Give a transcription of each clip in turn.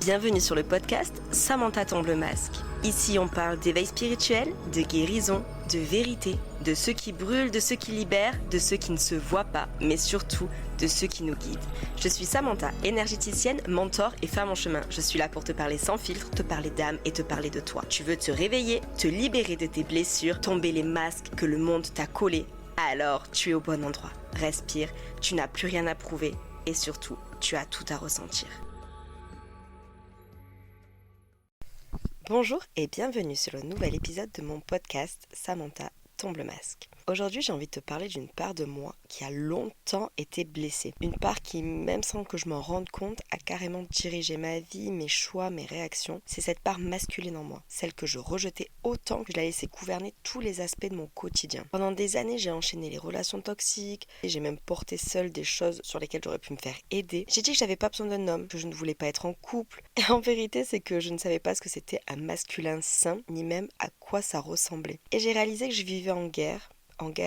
Bienvenue sur le podcast Samantha tombe le masque. Ici on parle d'éveil spirituel, de guérison, de vérité, de ceux qui brûlent, de ceux qui libèrent, de ceux qui ne se voient pas, mais surtout de ceux qui nous guident. Je suis Samantha, énergéticienne, mentor et femme en chemin. Je suis là pour te parler sans filtre, te parler d'âme et te parler de toi. Tu veux te réveiller, te libérer de tes blessures, tomber les masques que le monde t'a collés. Alors tu es au bon endroit. Respire, tu n'as plus rien à prouver et surtout, tu as tout à ressentir. Bonjour et bienvenue sur le nouvel épisode de mon podcast Samantha tombe le masque. Aujourd'hui, j'ai envie de te parler d'une part de moi qui a longtemps été blessée. Une part qui, même sans que je m'en rende compte, a carrément dirigé ma vie, mes choix, mes réactions. C'est cette part masculine en moi, celle que je rejetais autant que je la laissais gouverner tous les aspects de mon quotidien. Pendant des années, j'ai enchaîné les relations toxiques, et j'ai même porté seule des choses sur lesquelles j'aurais pu me faire aider. J'ai dit que j'avais pas besoin d'un homme, que je ne voulais pas être en couple. Et en vérité, c'est que je ne savais pas ce que c'était un masculin sain, ni même à quoi ça ressemblait. Et j'ai réalisé que je vivais en guerre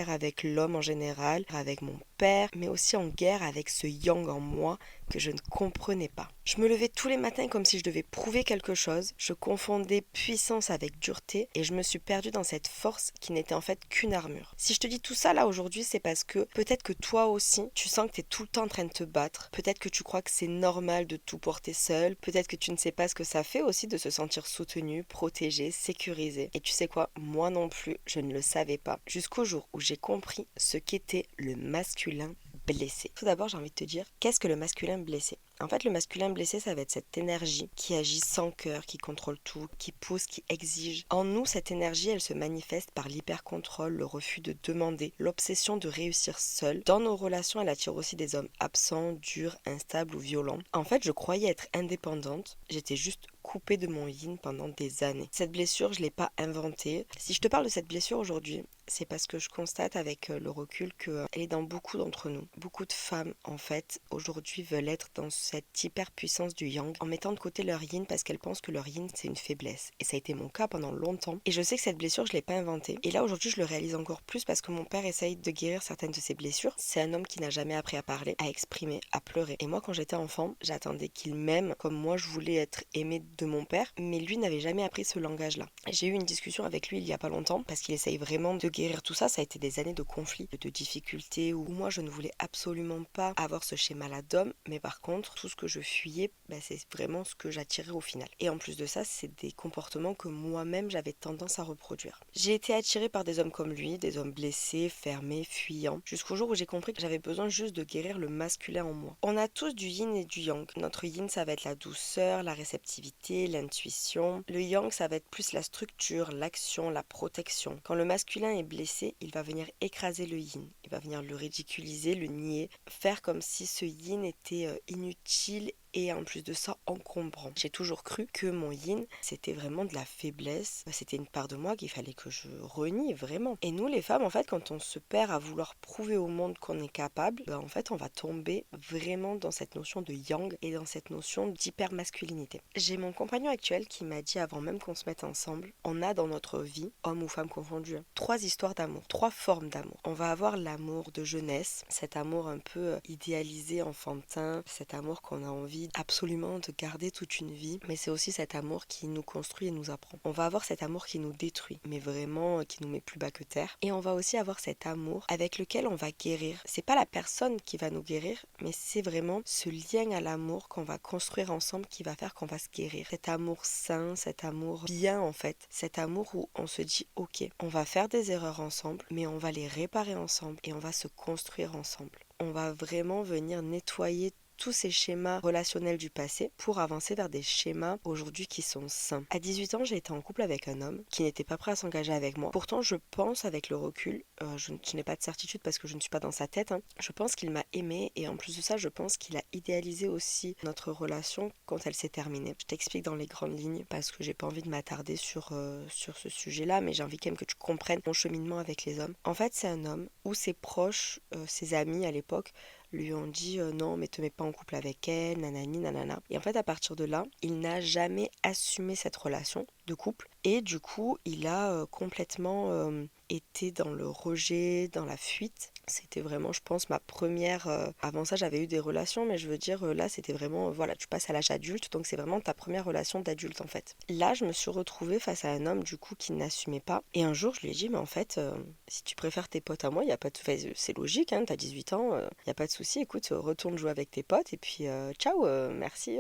avec l'homme en général, avec mon père, mais aussi en guerre avec ce yang en moi que je ne comprenais pas. Je me levais tous les matins comme si je devais prouver quelque chose, je confondais puissance avec dureté et je me suis perdue dans cette force qui n'était en fait qu'une armure. Si je te dis tout ça là aujourd'hui, c'est parce que peut-être que toi aussi, tu sens que tu es tout le temps en train de te battre, peut-être que tu crois que c'est normal de tout porter seul, peut-être que tu ne sais pas ce que ça fait aussi de se sentir soutenu, protégé, sécurisé. Et tu sais quoi, moi non plus, je ne le savais pas, jusqu'au jour où j'ai compris ce qu'était le masculin blessé. Tout d'abord, j'ai envie de te dire, qu'est-ce que le masculin blessé ? En fait, le masculin blessé, ça va être cette énergie qui agit sans cœur, qui contrôle tout, qui pousse, qui exige. En nous, cette énergie, elle se manifeste par l'hyper-contrôle, le refus de demander, l'obsession de réussir seul. Dans nos relations, elle attire aussi des hommes absents, durs, instables ou violents. En fait, je croyais être indépendante, j'étais juste coupée de mon yin pendant des années. Cette blessure, je ne l'ai pas inventée. Si je te parle de cette blessure aujourd'hui, c'est parce que je constate avec le recul qu'elle est dans beaucoup d'entre nous. Beaucoup de femmes, en fait, aujourd'hui veulent être dans cette hyper-puissance du yang en mettant de côté leur yin parce qu'elles pensent que leur yin, c'est une faiblesse. Et ça a été mon cas pendant longtemps. Et je sais que cette blessure, je ne l'ai pas inventée. Et là, aujourd'hui, je le réalise encore plus parce que mon père essaye de guérir certaines de ses blessures. C'est un homme qui n'a jamais appris à parler, à exprimer, à pleurer. Et moi, quand j'étais enfant, j'attendais qu'il m'aime comme moi, je voulais être aimée de mon père. Mais lui n'avait jamais appris ce langage-là. J'ai eu une discussion avec lui il y a pas longtemps parce qu'il essaye vraiment de guérir tout ça. Ça a été des années de conflits, de difficultés où moi je ne voulais absolument pas avoir ce schéma-là d'homme, mais par contre tout ce que je fuyais, c'est vraiment ce que j'attirais au final. Et en plus de ça, c'est des comportements que moi-même j'avais tendance à reproduire. J'ai été attirée par des hommes comme lui, des hommes blessés, fermés, fuyants, jusqu'au jour où j'ai compris que j'avais besoin juste de guérir le masculin en moi. On a tous du yin et du yang. Notre yin, ça va être la douceur, la réceptivité, l'intuition. Le yang, ça va être plus la structure, l'action, la protection. Quand le masculin est blessé, il va venir écraser le yin, il va venir le ridiculiser, le nier, faire comme si ce yin était inutile et en plus de ça encombrant. J'ai toujours cru que mon yin c'était vraiment de la faiblesse, c'était une part de moi qu'il fallait que je renie vraiment. Et nous les femmes en fait quand on se perd à vouloir prouver au monde qu'on est capable, en fait on va tomber vraiment dans cette notion de yang et dans cette notion d'hyper masculinité. J'ai mon compagnon actuel qui m'a dit avant même qu'on se mette ensemble, on a dans notre vie, homme ou femme confondu, 3 histoires d'amour, 3 formes d'amour. On va avoir l'amour de jeunesse, cet amour un peu idéalisé, enfantin, cet amour qu'on a envie absolument de garder toute une vie, mais c'est aussi cet amour qui nous construit et nous apprend. On va avoir cet amour qui nous détruit, mais vraiment qui nous met plus bas que terre. Et on va aussi avoir cet amour avec lequel on va guérir. C'est pas la personne qui va nous guérir, mais c'est vraiment ce lien à l'amour qu'on va construire ensemble qui va faire qu'on va se guérir. Cet amour sain, cet amour bien en fait, cet amour où on se dit ok, on va faire des erreurs ensemble, mais on va les réparer ensemble et on va se construire ensemble. On va vraiment venir nettoyer tous ces schémas relationnels du passé pour avancer vers des schémas aujourd'hui qui sont sains. À 18 ans, j'ai été en couple avec un homme qui n'était pas prêt à s'engager avec moi. Pourtant, je pense avec le recul, je n'ai pas de certitude parce que je ne suis pas dans sa tête, je pense qu'il m'a aimée et en plus de ça, je pense qu'il a idéalisé aussi notre relation quand elle s'est terminée. Je t'explique dans les grandes lignes parce que j'ai pas envie de m'attarder sur ce sujet-là, mais j'ai envie quand même que tu comprennes mon cheminement avec les hommes. En fait, c'est un homme où ses proches, ses amis à l'époque, lui ont dit non mais te mets pas en couple avec elle, nanani nanana. Et en fait à partir de là, il n'a jamais assumé cette relation de couple et du coup il a complètement été dans le rejet, dans la fuite C'était vraiment, je pense, ma première... Avant ça, j'avais eu des relations, mais je veux dire, là, c'était vraiment... voilà, tu passes à l'âge adulte, donc c'est vraiment ta première relation d'adulte, en fait. Là, je me suis retrouvée face à un homme, du coup, qui n'assumait pas. Et un jour, je lui ai dit, mais en fait, si tu préfères tes potes à moi, il y a pas de... enfin, c'est logique, hein, t'as 18 ans, il n'y a pas de souci. Écoute, retourne jouer avec tes potes, et puis, ciao, merci,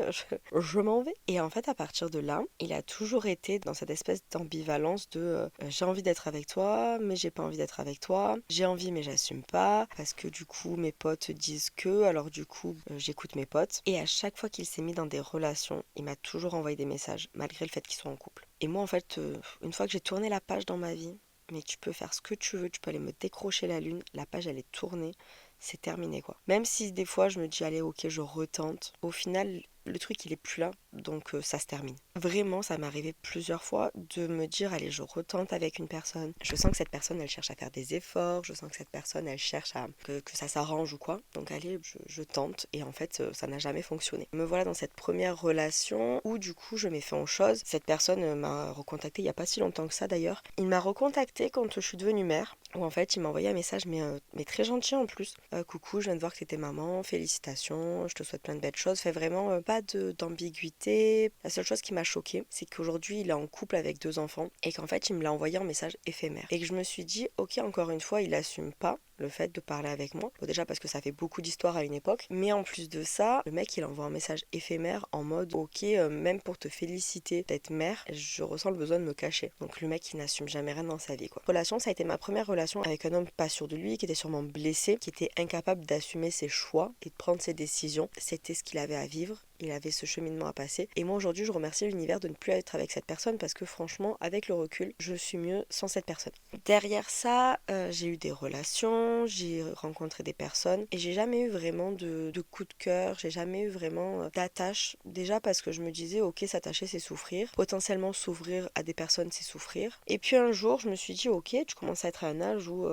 je m'en vais. Et en fait, à partir de là, il a toujours été dans cette espèce d'ambivalence de j'ai envie d'être avec toi, mais j'ai pas envie d'être avec toi. J'ai envie, mais j'assume pas. Parce que du coup, mes potes disent que, alors du coup, j'écoute mes potes. Et à chaque fois qu'il s'est mis dans des relations, il m'a toujours envoyé des messages, malgré le fait qu'il soit en couple. Et moi, en fait, une fois que j'ai tourné la page dans ma vie, mais tu peux faire ce que tu veux, tu peux aller me décrocher la lune, la page elle est tournée, c'est terminé quoi. Même si des fois je me dis allez ok je retente, au final le truc il est plus là, donc ça se termine. Vraiment ça m'est arrivé plusieurs fois de me dire allez je retente avec une personne, je sens que cette personne elle cherche à faire des efforts, je sens que cette personne elle cherche à que ça s'arrange ou quoi, donc allez je tente et en fait ça n'a jamais fonctionné. Me voilà dans cette première relation où du coup je mets fin aux choses. Cette personne m'a recontacté il y a pas si longtemps que ça d'ailleurs. Il m'a recontacté quand je suis devenue mère, où en fait il m'a envoyé un message mais très gentil en plus. Coucou, je viens de voir que t'étais maman, félicitations, je te souhaite plein de belles choses. Fait vraiment pas d'ambiguïté. La seule chose qui m'a choquée, c'est qu'aujourd'hui il est en couple avec 2 enfants et qu'en fait il me l'a envoyé en message éphémère. Et que je me suis dit, ok, encore une fois, il assume pas le fait de parler avec moi. Bon, déjà parce que ça fait beaucoup d'histoires à une époque, mais en plus de ça, le mec il envoie un message éphémère en mode ok, même pour te féliciter d'être mère, je ressens le besoin de me cacher. Donc le mec il n'assume jamais rien dans sa vie quoi. Relation, ça a été ma première relation avec un homme pas sûr de lui, qui était sûrement blessé, qui était incapable d'assumer ses choix et de prendre ses décisions. C'était ce qu'il avait à vivre. Il avait ce cheminement à passer. Et moi aujourd'hui, je remercie l'univers de ne plus être avec cette personne parce que franchement, avec le recul, je suis mieux sans cette personne. Derrière ça, j'ai eu des relations, j'ai rencontré des personnes et j'ai jamais eu vraiment de coup de cœur, j'ai jamais eu vraiment d'attache. Déjà parce que je me disais, ok, s'attacher c'est souffrir. Potentiellement s'ouvrir à des personnes c'est souffrir. Et puis un jour, je me suis dit, ok, tu commences à être à un âge où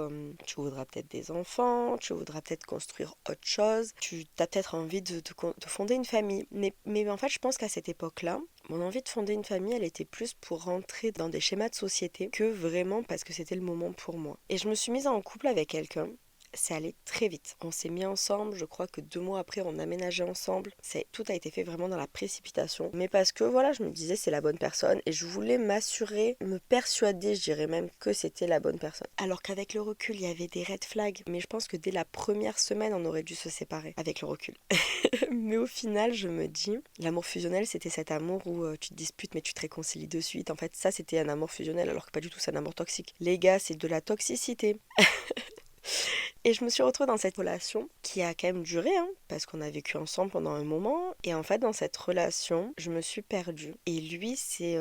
tu voudras peut-être des enfants, tu voudras peut-être construire autre chose, tu as peut-être envie de fonder une famille. Mais en fait, je pense qu'à cette époque-là, mon envie de fonder une famille, elle était plus pour rentrer dans des schémas de société que vraiment parce que c'était le moment pour moi. Et je me suis mise en couple avec quelqu'un. C'est allé très vite. On s'est mis ensemble, je crois que 2 mois après on a aménagé ensemble. Tout a été fait vraiment dans la précipitation. Mais parce que voilà, je me disais c'est la bonne personne et je voulais m'assurer, me persuader, je dirais même que c'était la bonne personne. Alors qu'avec le recul, il y avait des red flags. Mais je pense que dès la première semaine, on aurait dû se séparer avec le recul. Mais au final, je me dis, l'amour fusionnel, c'était cet amour où tu te disputes mais tu te réconcilies de suite. En fait, ça, c'était un amour fusionnel alors que pas du tout, c'est un amour toxique. Les gars, c'est de la toxicité. Et je me suis retrouvée dans cette relation qui a quand même duré, hein, parce qu'on a vécu ensemble pendant un moment. Et en fait, dans cette relation, je me suis perdue. Et lui s'est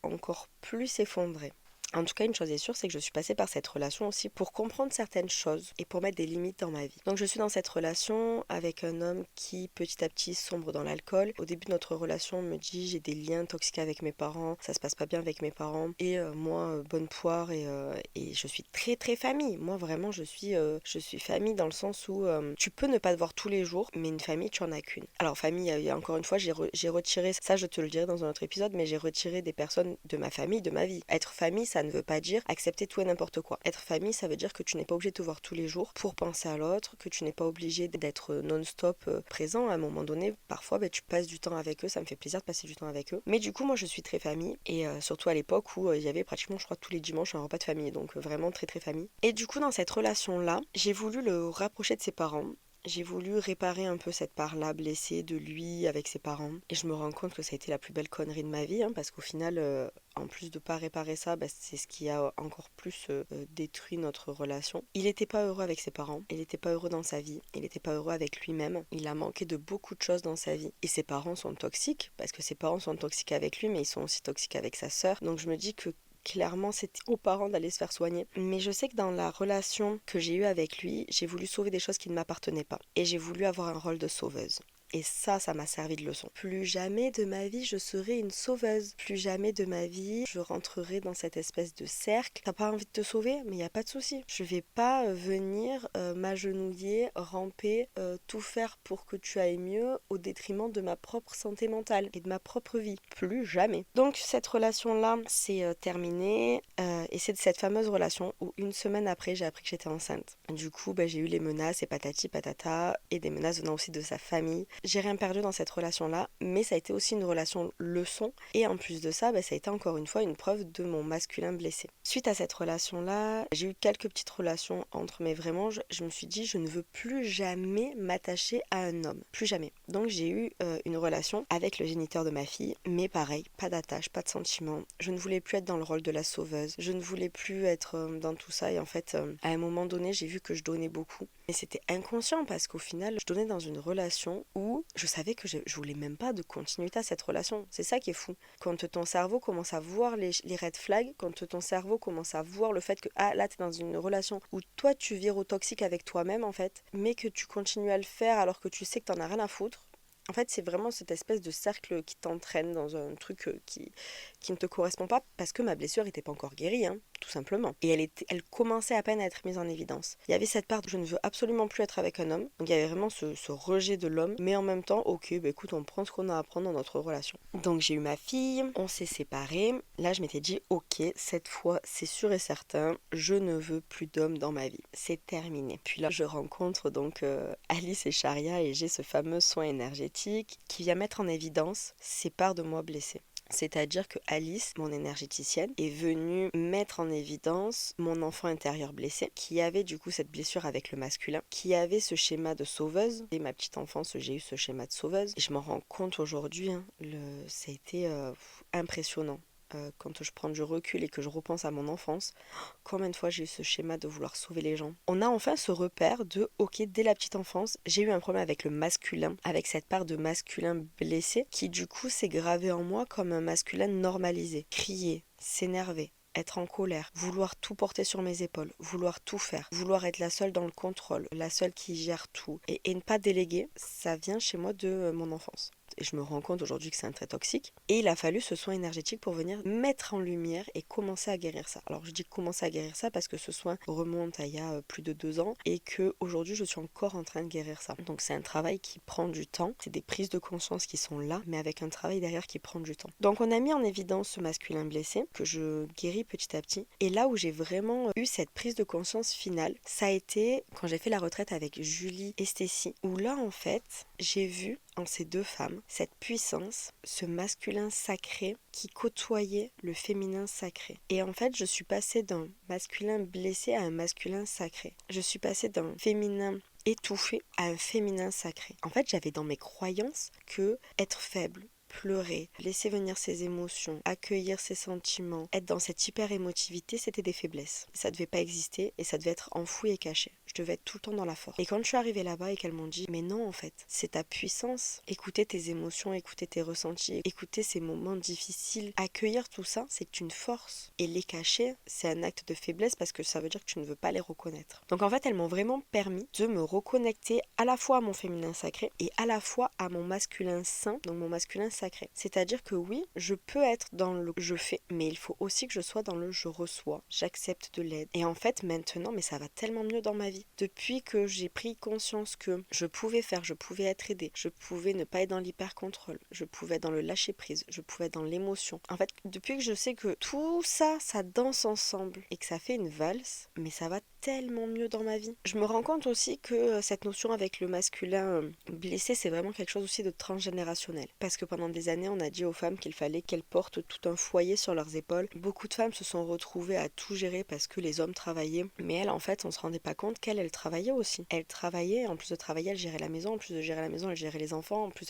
encore plus effondré. En tout cas, une chose est sûre, c'est que je suis passée par cette relation aussi pour comprendre certaines choses et pour mettre des limites dans ma vie. Donc je suis dans cette relation avec un homme qui petit à petit sombre dans l'alcool. Au début de notre relation, on me dit j'ai des liens toxiques avec mes parents, ça se passe pas bien avec mes parents. Et moi, bonne poire et je suis très très famille. Moi vraiment, je suis famille dans le sens où tu peux ne pas te voir tous les jours, mais une famille, tu en as qu'une. Alors famille, encore une fois, j'ai retiré, ça je te le dirai dans un autre épisode, mais j'ai retiré des personnes de ma famille, de ma vie. Être famille, ça ne veut pas dire accepter tout et n'importe quoi. Être famille, ça veut dire que tu n'es pas obligé de te voir tous les jours pour penser à l'autre, que tu n'es pas obligé d'être non-stop présent. À un moment donné, parfois, tu passes du temps avec eux, ça me fait plaisir de passer du temps avec eux. Mais du coup, moi, je suis très famille et surtout à l'époque où il y avait pratiquement, je crois, tous les dimanches un repas de famille, donc vraiment très très famille. Et du coup, dans cette relation-là, j'ai voulu le rapprocher de ses parents. J'ai voulu réparer un peu cette part-là blessée de lui avec ses parents. Et je me rends compte que ça a été la plus belle connerie de ma vie, hein, parce qu'au final, en plus de pas réparer ça, c'est ce qui a encore plus détruit notre relation. Il n'était pas heureux avec ses parents, il n'était pas heureux dans sa vie, il n'était pas heureux avec lui-même. Il a manqué de beaucoup de choses dans sa vie. Et ses parents sont toxiques, parce que ses parents sont toxiques avec lui, mais ils sont aussi toxiques avec sa sœur. Donc je me dis que clairement, c'était aux parents d'aller se faire soigner. Mais je sais que dans la relation que j'ai eue avec lui, j'ai voulu sauver des choses qui ne m'appartenaient pas. Et j'ai voulu avoir un rôle de sauveuse. Et ça m'a servi de leçon. Plus jamais de ma vie je serai une sauveuse. Plus jamais de ma vie je rentrerai dans cette espèce de cercle. T'as pas envie de te sauver, mais il y a pas de souci. Je vais pas venir m'agenouiller, ramper, tout faire pour que tu ailles mieux au détriment de ma propre santé mentale et de ma propre vie. Plus jamais. Donc cette relation-là, c'est terminé. Et c'est cette fameuse relation où une semaine après, j'ai appris que j'étais enceinte. Du coup, j'ai eu les menaces et patati patata, et des menaces venant aussi de sa famille. J'ai rien perdu dans cette relation-là, mais ça a été aussi une relation leçon. Et en plus de ça, ça a été encore une fois une preuve de mon masculin blessé. Suite à cette relation-là, j'ai eu quelques petites relations entre, mais vraiment, je me suis dit, je ne veux plus jamais m'attacher à un homme. Plus jamais. Donc j'ai eu une relation avec le géniteur de ma fille, mais pareil, pas d'attache, pas de sentiment. Je ne voulais plus être dans le rôle de la sauveuse. Je ne voulais plus être dans tout ça. Et en fait, à un moment donné, j'ai vu que je donnais beaucoup. Mais c'était inconscient parce qu'au final, je donnais dans une relation où je savais que je voulais même pas de continuité à cette relation. C'est ça qui est fou. Quand ton cerveau commence à voir les red flags, quand ton cerveau commence à voir le fait que là, t'es dans une relation où toi, tu vires au toxique avec toi-même en fait, mais que tu continues à le faire alors que tu sais que t'en as rien à foutre. En fait, c'est vraiment cette espèce de cercle qui t'entraîne dans un truc qui ne te correspond pas parce que ma blessure n'était pas encore guérie, tout simplement. Et elle commençait à peine à être mise en évidence. Il y avait cette part de je ne veux absolument plus être avec un homme. Donc il y avait vraiment ce rejet de l'homme, mais en même temps, ok, écoute, on prend ce qu'on a à prendre dans notre relation. Donc j'ai eu ma fille, on s'est séparés. Là, je m'étais dit, ok, cette fois, c'est sûr et certain, je ne veux plus d'homme dans ma vie. C'est terminé. Puis là, je rencontre donc Alice et Sharia et j'ai ce fameux soin énergétique qui vient mettre en évidence ces parts de moi blessées. C'est-à-dire que Alice, mon énergéticienne, est venue mettre en évidence mon enfant intérieur blessé, qui avait du coup cette blessure avec le masculin, qui avait ce schéma de sauveuse. Et ma petite enfance, j'ai eu ce schéma de sauveuse. Et je m'en rends compte aujourd'hui, ça a été impressionnant. Quand je prends du recul et que je repense à mon enfance, combien de fois j'ai eu ce schéma de vouloir sauver les gens. On a enfin ce repère de, ok, dès la petite enfance, j'ai eu un problème avec le masculin, avec cette part de masculin blessé, qui du coup s'est gravé en moi comme un masculin normalisé. Crier, s'énerver, être en colère, vouloir tout porter sur mes épaules, vouloir tout faire, vouloir être la seule dans le contrôle, la seule qui gère tout, et ne pas déléguer, ça vient chez moi de mon enfance. Et je me rends compte aujourd'hui que c'est un trait toxique. Et il a fallu ce soin énergétique pour venir mettre en lumière et commencer à guérir ça. Alors je dis commencer à guérir ça parce que ce soin remonte à il y a plus de 2 ans et que aujourd'hui je suis encore en train de guérir ça. Donc c'est un travail qui prend du temps. C'est des prises de conscience qui sont là, mais avec un travail derrière qui prend du temps. Donc on a mis en évidence ce masculin blessé que je guéris petit à petit. Et là où j'ai vraiment eu cette prise de conscience finale, ça a été quand j'ai fait la retraite avec Julie et Stécie, où là en fait j'ai vu en ces deux femmes cette puissance, ce masculin sacré qui côtoyait le féminin sacré. Et en fait, je suis passée d'un masculin blessé à un masculin sacré. Je suis passée d'un féminin étouffé à un féminin sacré. En fait, j'avais dans mes croyances que être faible, pleurer, laisser venir ses émotions, accueillir ses sentiments, être dans cette hyper émotivité, c'était des faiblesses. Ça devait pas exister et ça devait être enfoui et caché. Je devais être tout le temps dans la force. Et quand je suis arrivée là-bas et qu'elles m'ont dit mais non en fait, c'est ta puissance, écouter tes émotions, écouter tes ressentis, écouter ces moments difficiles, accueillir tout ça, c'est une force. Et les cacher, c'est un acte de faiblesse parce que ça veut dire que tu ne veux pas les reconnaître. Donc en fait, elles m'ont vraiment permis de me reconnecter à la fois à mon féminin sacré et à la fois à mon masculin saint, donc mon masculin sacré. C'est-à-dire que oui, je peux être dans le je fais, mais il faut aussi que je sois dans le je reçois, j'accepte de l'aide. Et en fait, maintenant, mais ça va tellement mieux dans ma vie. Depuis que j'ai pris conscience que je pouvais faire, je pouvais être aidée, je pouvais ne pas être dans l'hyper-contrôle, je pouvais être dans le lâcher-prise, je pouvais être dans l'émotion. En fait, depuis que je sais que tout ça, ça danse ensemble et que ça fait une valse, mais ça va tellement mieux dans ma vie. Je me rends compte aussi que cette notion avec le masculin blessé, c'est vraiment quelque chose aussi de transgénérationnel. Parce que pendant des années, on a dit aux femmes qu'il fallait qu'elles portent tout un foyer sur leurs épaules. Beaucoup de femmes se sont retrouvées à tout gérer parce que les hommes travaillaient. Mais elles, en fait, on se rendait pas compte qu'elles travaillaient aussi. Elles travaillaient, en plus de travailler, elles géraient la maison. En plus de gérer la maison, elles géraient les enfants. En plus...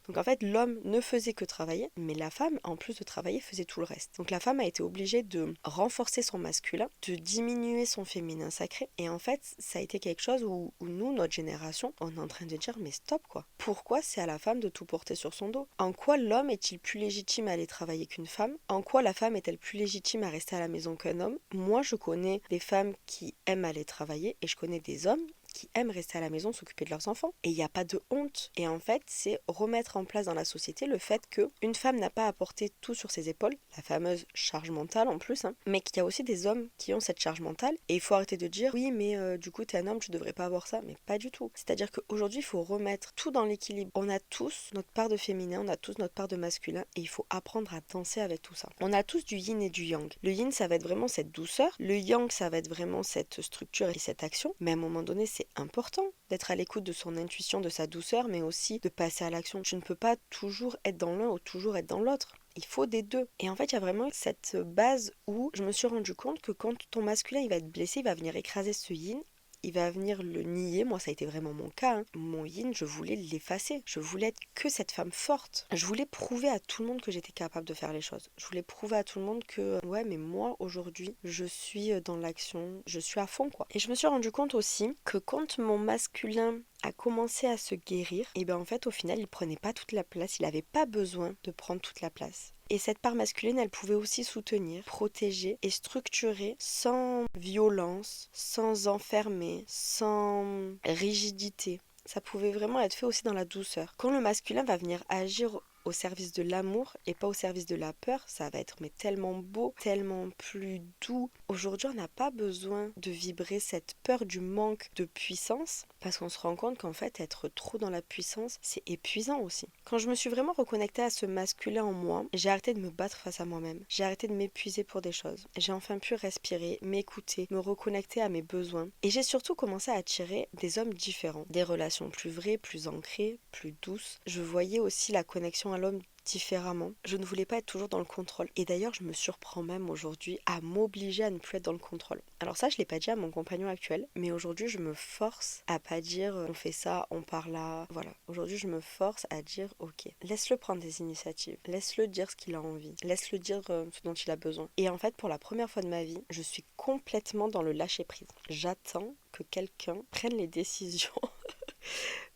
Donc en fait, l'homme ne faisait que travailler, mais la femme, en plus de travailler, faisait tout le reste. Donc la femme a été obligée de renforcer son masculin, de diminuer son féminin sacré. Et en fait, ça a été quelque chose où nous, notre génération, on est en train de dire mais stop quoi. Pourquoi c'est à la femme de tout porter sur son dos? En quoi l'homme est-il plus légitime à aller travailler qu'une femme? En quoi la femme est-elle plus légitime à rester à la maison qu'un homme? Moi, je connais des femmes qui aiment aller travailler et je connais des hommes qui aiment rester à la maison, s'occuper de leurs enfants. Et il n'y a pas de honte. Et en fait, c'est remettre en place dans la société le fait qu'une femme n'a pas à porter tout sur ses épaules, la fameuse charge mentale en plus, mais qu'il y a aussi des hommes qui ont cette charge mentale. Et il faut arrêter de dire, oui, mais du coup, t'es un homme, tu devrais pas avoir ça. Mais pas du tout. C'est-à-dire qu'aujourd'hui, il faut remettre tout dans l'équilibre. On a tous notre part de féminin, on a tous notre part de masculin, et il faut apprendre à danser avec tout ça. On a tous du yin et du yang. Le yin, ça va être vraiment cette douceur. Le yang, ça va être vraiment cette structure et cette action. Mais à un moment donné, c'est important d'être à l'écoute de son intuition, de sa douceur, mais aussi de passer à l'action. Tu ne peux pas toujours être dans l'un ou toujours être dans l'autre. Il faut des deux. Et en fait, il y a vraiment cette base où je me suis rendu compte que quand ton masculin il va être blessé, il va venir écraser ce yin. Il va venir le nier. Moi, ça a été vraiment mon cas. Mon yin, je voulais l'effacer. Je voulais être que cette femme forte. Je voulais prouver à tout le monde que j'étais capable de faire les choses. Je voulais prouver à tout le monde que, ouais, mais moi, aujourd'hui, je suis dans l'action. Je suis à fond, quoi. Et je me suis rendu compte aussi que quand mon masculin a commencé à se guérir, et bien en fait, au final, il prenait pas toute la place. Il n'avait pas besoin de prendre toute la place. Et cette part masculine, elle pouvait aussi soutenir, protéger et structurer sans violence, sans enfermer, sans rigidité. Ça pouvait vraiment être fait aussi dans la douceur. Quand le masculin va venir agir au service de l'amour et pas au service de la peur, ça va être mais tellement beau, tellement plus doux. Aujourd'hui, on n'a pas besoin de vibrer cette peur du manque de puissance parce qu'on se rend compte qu'en fait, être trop dans la puissance, c'est épuisant aussi. Quand je me suis vraiment reconnectée à ce masculin en moi, j'ai arrêté de me battre face à moi-même. J'ai arrêté de m'épuiser pour des choses. J'ai enfin pu respirer, m'écouter, me reconnecter à mes besoins. Et j'ai surtout commencé à attirer des hommes différents, des relations plus vraies, plus ancrées, plus douces. Je voyais aussi la connexion à l'homme différemment. Je ne voulais pas être toujours dans le contrôle. Et d'ailleurs, je me surprends même aujourd'hui à m'obliger à ne plus être dans le contrôle. Alors ça, je l'ai pas dit à mon compagnon actuel, mais aujourd'hui, je me force à pas dire on fait ça, on part là. Voilà. Aujourd'hui, je me force à dire ok, laisse-le prendre des initiatives, laisse-le dire ce qu'il a envie, laisse-le dire ce dont il a besoin. Et en fait, pour la première fois de ma vie, je suis complètement dans le lâcher prise. J'attends que quelqu'un prenne les décisions.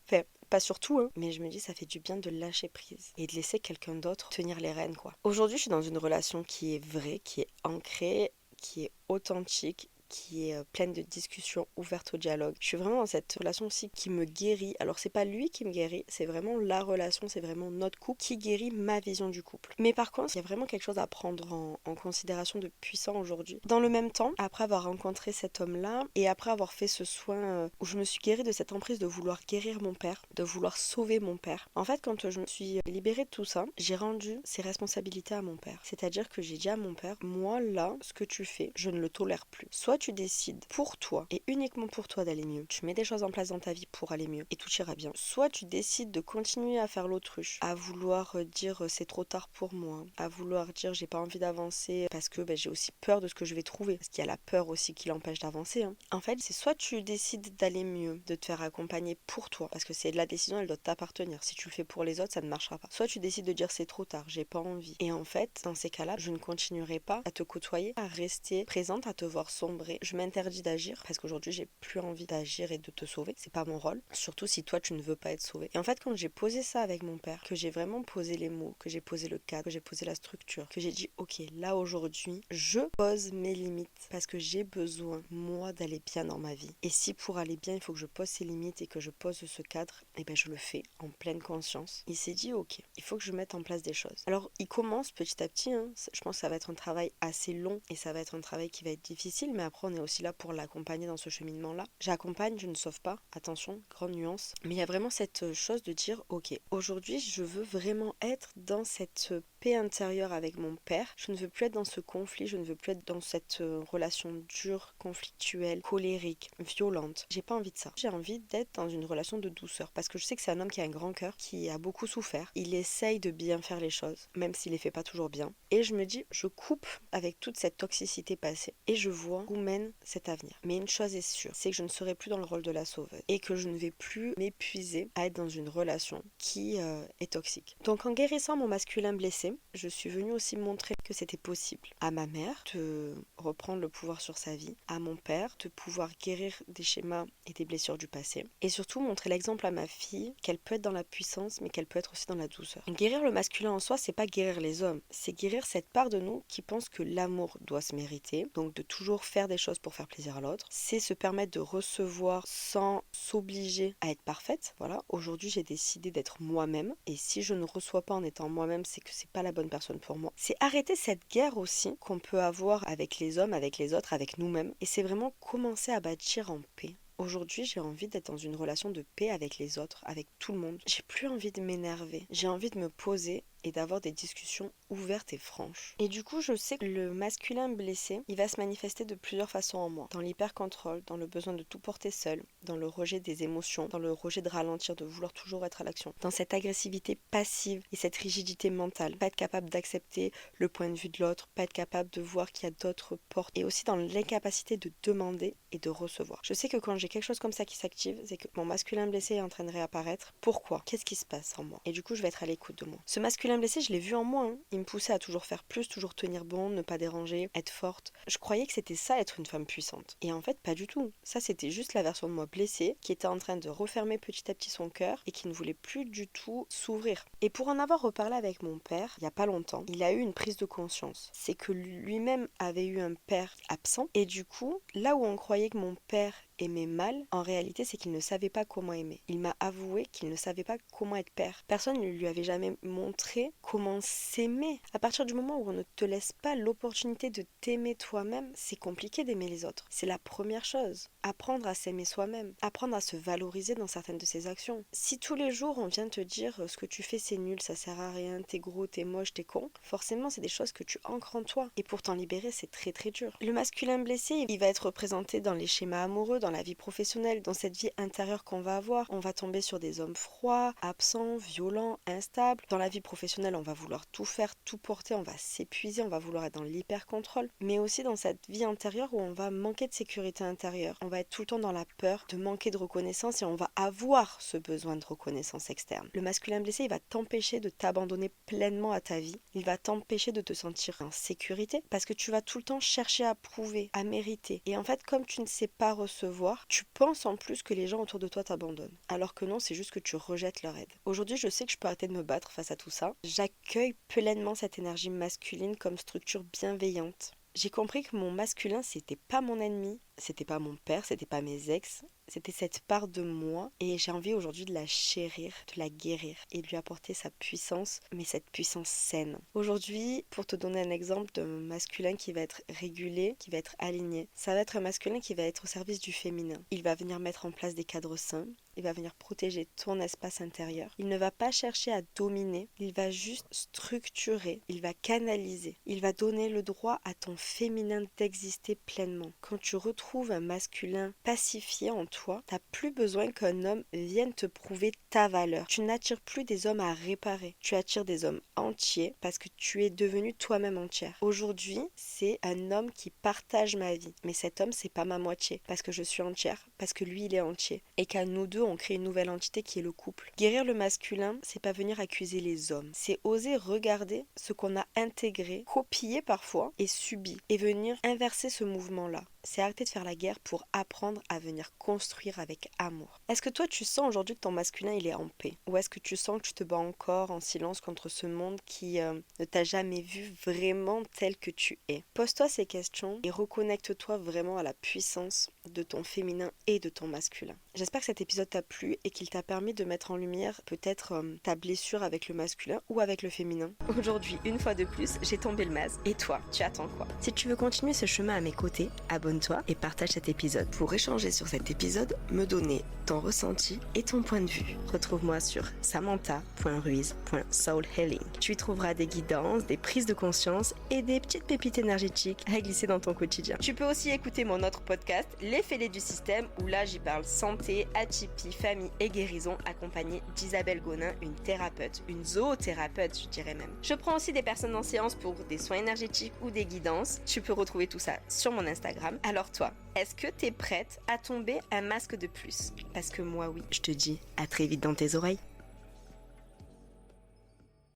Enfin, pas surtout, mais je me dis ça fait du bien de lâcher prise et de laisser quelqu'un d'autre tenir les rênes, quoi. Aujourd'hui, je suis dans une relation qui est vraie, qui est ancrée, qui est authentique, qui est pleine de discussions ouvertes au dialogue. Je suis vraiment dans cette relation aussi qui me guérit. Alors c'est pas lui qui me guérit, c'est vraiment la relation, c'est vraiment notre couple qui guérit ma vision du couple. Mais par contre, il y a vraiment quelque chose à prendre en considération de puissant aujourd'hui. Dans le même temps, après avoir rencontré cet homme-là et après avoir fait ce soin où je me suis guérie de cette emprise de vouloir guérir mon père, de vouloir sauver mon père. En fait, quand je me suis libérée de tout ça, j'ai rendu ses responsabilités à mon père. C'est-à-dire que j'ai dit à mon père, moi là, ce que tu fais, je ne le tolère plus. Soit tu décides pour toi et uniquement pour toi d'aller mieux, tu mets des choses en place dans ta vie pour aller mieux et tout ira bien. Soit tu décides de continuer à faire l'autruche, à vouloir dire c'est trop tard pour moi, à vouloir dire j'ai pas envie d'avancer parce que j'ai aussi peur de ce que je vais trouver, parce qu'il y a la peur aussi qui l'empêche d'avancer. En fait, c'est soit tu décides d'aller mieux, de te faire accompagner pour toi, parce que c'est la décision, elle doit t'appartenir. Si tu le fais pour les autres, ça ne marchera pas. Soit tu décides de dire c'est trop tard, j'ai pas envie. Et en fait, dans ces cas-là, je ne continuerai pas à te côtoyer, à rester présente, à te voir sombrer. Je m'interdis d'agir parce qu'aujourd'hui j'ai plus envie d'agir et de te sauver. C'est pas mon rôle. Surtout si toi tu ne veux pas être sauvé. Et en fait, quand j'ai posé ça avec mon père, que j'ai vraiment posé les mots, que j'ai posé le cadre, que j'ai posé la structure, que j'ai dit ok, là aujourd'hui, je pose mes limites parce que j'ai besoin, moi, d'aller bien dans ma vie. Et si pour aller bien, il faut que je pose ces limites et que je pose ce cadre, et je le fais en pleine conscience. Il s'est dit ok, il faut que je mette en place des choses. Alors il commence petit à petit, je pense que ça va être un travail assez long et ça va être un travail qui va être difficile, mais après on est aussi là pour l'accompagner dans ce cheminement-là. J'accompagne, je ne sauve pas, attention, grande nuance, mais il y a vraiment cette chose de dire ok, aujourd'hui je veux vraiment être dans cette paix intérieure avec mon père, je ne veux plus être dans ce conflit, je ne veux plus être dans cette relation dure, conflictuelle, colérique, violente. J'ai pas envie de ça. J'ai envie d'être dans une relation de douceur parce que je sais que c'est un homme qui a un grand cœur, qui a beaucoup souffert. Il essaye de bien faire les choses, même s'il les fait pas toujours bien. Et je me dis, je coupe avec toute cette toxicité passée et je vois où mène cet avenir. Mais une chose est sûre, c'est que je ne serai plus dans le rôle de la sauveuse et que je ne vais plus m'épuiser à être dans une relation qui est toxique. Donc en guérissant mon masculin blessé, je suis venue aussi montrer que c'était possible à ma mère de reprendre le pouvoir sur sa vie, à mon père de pouvoir guérir des schémas et des blessures du passé et surtout montrer l'exemple à ma fille qu'elle peut être dans la puissance mais qu'elle peut être aussi dans la douceur. Guérir le masculin en soi, c'est pas guérir les hommes, c'est guérir cette part de nous qui pense que l'amour doit se mériter, donc de toujours faire des des choses pour faire plaisir à l'autre. C'est se permettre de recevoir sans s'obliger à être parfaite. Voilà, aujourd'hui j'ai décidé d'être moi-même. Et si je ne reçois pas en étant moi-même, c'est que c'est pas la bonne personne pour moi. C'est arrêter cette guerre aussi qu'on peut avoir avec les hommes, avec les autres, avec nous-mêmes. Et c'est vraiment commencer à bâtir en paix. Aujourd'hui, j'ai envie d'être dans une relation de paix avec les autres, avec tout le monde. J'ai plus envie de m'énerver. J'ai envie de me poser et d'avoir des discussions ouvertes et franches. Et du coup, je sais que le masculin blessé, il va se manifester de plusieurs façons en moi. Dans l'hyper-contrôle, dans le besoin de tout porter seul, dans le rejet des émotions, dans le rejet de ralentir, de vouloir toujours être à l'action, dans cette agressivité passive et cette rigidité mentale. Pas être capable d'accepter le point de vue de l'autre, pas être capable de voir qu'il y a d'autres portes, et aussi dans l'incapacité de demander et de recevoir. Je sais que quand j'ai quelque chose comme ça qui s'active, c'est que mon masculin blessé est en train de réapparaître. Pourquoi ? Qu'est-ce qui se passe en moi ? Et du coup, je vais être à l'écoute de moi. Ce masculin blessé, je l'ai vu en moi. Il me poussait à toujours faire plus, toujours tenir bon, ne pas déranger, être forte. Je croyais que c'était ça, être une femme puissante. Et en fait, pas du tout. Ça, c'était juste la version de moi blessée qui était en train de refermer petit à petit son cœur et qui ne voulait plus du tout s'ouvrir. Et pour en avoir reparlé avec mon père, il y a pas longtemps, il a eu une prise de conscience. C'est que lui-même avait eu un père absent. Et du coup, là où on croyait que mon père aimait mal, en réalité, c'est qu'il ne savait pas comment aimer. Il m'a avoué qu'il ne savait pas comment être père. Personne ne lui avait jamais montré comment s'aimer. À partir du moment où on ne te laisse pas l'opportunité de t'aimer toi-même, c'est compliqué d'aimer les autres. C'est la première chose. Apprendre à s'aimer soi-même. Apprendre à se valoriser dans certaines de ses actions. Si tous les jours on vient te dire ce que tu fais c'est nul, ça sert à rien, t'es gros, t'es moche, t'es con, forcément c'est des choses que tu ancres en toi. Et pour t'en libérer, c'est très très dur. Le masculin blessé, il va être représenté dans les schémas amoureux, dans la vie professionnelle, dans cette vie intérieure qu'on va avoir. On va tomber sur des hommes froids, absents, violents, instables. Dans la vie professionnelle, on va vouloir tout faire, tout porter, on va s'épuiser, on va vouloir être dans l'hyper-contrôle. Mais aussi dans cette vie intérieure où on va manquer de sécurité intérieure. On va être tout le temps dans la peur de manquer de reconnaissance et on va avoir ce besoin de reconnaissance externe. Le masculin blessé, il va t'empêcher de t'abandonner pleinement à ta vie. Il va t'empêcher de te sentir en sécurité parce que tu vas tout le temps chercher à prouver, à mériter. Et en fait, comme tu ne sais pas recevoir, tu penses en plus que les gens autour de toi t'abandonnent. Alors que non, c'est juste que tu rejettes leur aide. Aujourd'hui, je sais que je peux arrêter de me battre face à tout ça. J'accueille pleinement cette énergie masculine comme structure bienveillante. J'ai compris que mon masculin, c'était pas mon ennemi, c'était pas mon père, c'était pas mes ex, c'était cette part de moi et j'ai envie aujourd'hui de la chérir, de la guérir et de lui apporter sa puissance, mais cette puissance saine. Aujourd'hui, pour te donner un exemple d'un masculin qui va être régulé, qui va être aligné, ça va être un masculin qui va être au service du féminin. Il va venir mettre en place des cadres sains, il va venir protéger ton espace intérieur. Il ne va pas chercher à dominer, il va juste structurer, il va canaliser, il va donner le droit à ton féminin d'exister pleinement. Quand tu retrouves un masculin pacifié en toi, t'as plus besoin qu'un homme vienne te prouver ta valeur. Tu n'attires plus des hommes à réparer, tu attires des hommes entiers parce que tu es devenue toi-même entière. Aujourd'hui, c'est un homme qui partage ma vie, mais cet homme c'est pas ma moitié parce que je suis entière, parce que lui il est entier et qu'à nous deux on crée une nouvelle entité qui est le couple. Guérir le masculin, c'est pas venir accuser les hommes, c'est oser regarder ce qu'on a intégré, copié parfois et subi et venir inverser ce mouvement-là. C'est arrêter de faire la guerre pour apprendre à venir construire avec amour. Est-ce que toi tu sens aujourd'hui que ton masculin il est en paix? Ou est-ce que tu sens que tu te bats encore en silence contre ce monde qui ne t'a jamais vu vraiment tel que tu es? Pose-toi ces questions et reconnecte-toi vraiment à la puissance de ton féminin et de ton masculin. J'espère que cet épisode t'a plu et qu'il t'a permis de mettre en lumière peut-être ta blessure avec le masculin ou avec le féminin. Aujourd'hui, une fois de plus, j'ai tombé le masque. Et toi, tu attends quoi? Si tu veux continuer ce chemin à mes côtés, abonne-toi et partage cet épisode. Pour échanger sur cet épisode, me donner ton ressenti et ton point de vue. Retrouve-moi sur samantha.ruiz.soulhealing. Tu y trouveras des guidances, des prises de conscience et des petites pépites énergétiques à glisser dans ton quotidien. Tu peux aussi écouter mon autre podcast, Les Fêlés du système, où là j'y parle santé, atypie, famille et guérison, accompagnée d'Isabelle Gonin, une thérapeute, une zoothérapeute je dirais même. Je prends aussi des personnes en séance pour des soins énergétiques ou des guidances. Tu peux retrouver tout ça sur mon Instagram. Alors toi, est-ce que t'es prête à tomber un masque de plus? Parce que moi oui, je te dis à très vite dans tes oreilles.